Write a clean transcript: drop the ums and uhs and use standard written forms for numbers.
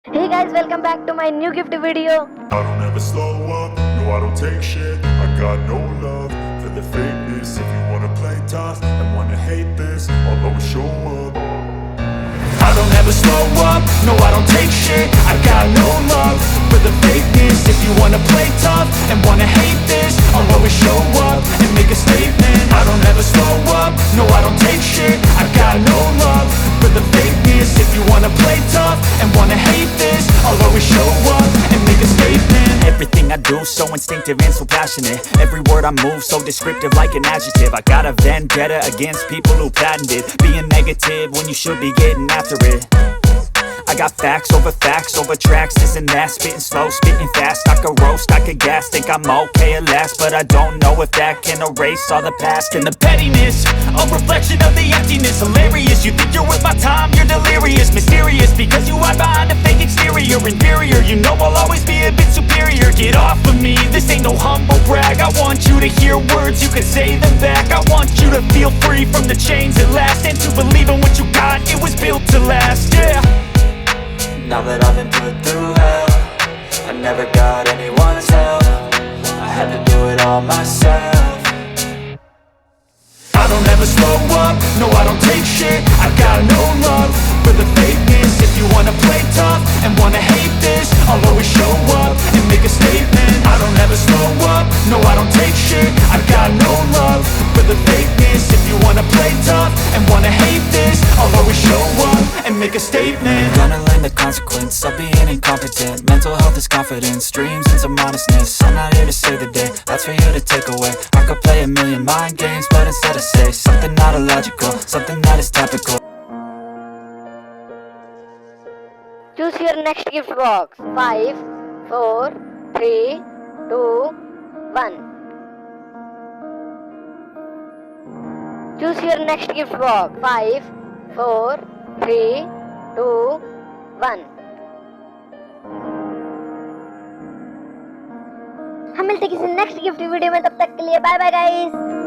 Hey guys, welcome back to my new gift video. I don't ever slow up, no I don't take shit. I got no love for the fakeness. If you wanna play tough and wanna hate this, I'll always show up. I don't ever slow up, no I don't take shit. I got no love for the fakeness. If you wanna play tough and wanna hate this, I'll always show up and make a statement. I don't ever slow up, no I don't take shit. I got no love for the fakeness. If you wanna play tough and wanna hate this, I'll always show up and make a statement. Everything I do so instinctive and so passionate. Every word I move so descriptive like an adjective. I got a vendetta against people who patented being negative when you should be getting after it. I got facts over tracks, this and that. Spitting slow, spitting fast. I could roast, I could gas. Think I'm okay at last, but I don't know if that can erase all the past. And the pettiness, a reflection of the emptiness. Hilarious, you think you're worth my time, you're delirious. Mysterious, because you hide behind a fake exterior. Inferior, you know I'll always be a bit superior. Get off of me, this ain't no humble brag. I want you to hear words, you can say them back. I want you to feel free from the chains at last, and to believe in what you got, it was built to last, yeah. Now that I've been put through hell, I never got anyone's help. I had to do it all myself. I don't ever slow up, no I don't take shit. I got no love for the fakeness. If you wanna play tough and wanna hate this, I'll always show up and make a statement. I don't ever slow up, no I don't take shit. I got no love for the fakeness. If you wanna play tough and wanna hate this, I'll always show up and make a statement. Gonna learn the consequence of being incompetent. Mental health is confidence, dreams and some modestness. I'm not here to save the day, that's for you to take away. I could play a million mind games, but instead I say something not illogical, something that is topical. Choose your next gift box. 5, 4, 3, 2, 1. Choose your next gift box. 5, 4, 3, 2, 1. हम मिलते किसी next gift video में, तब तक के लिए bye bye guys.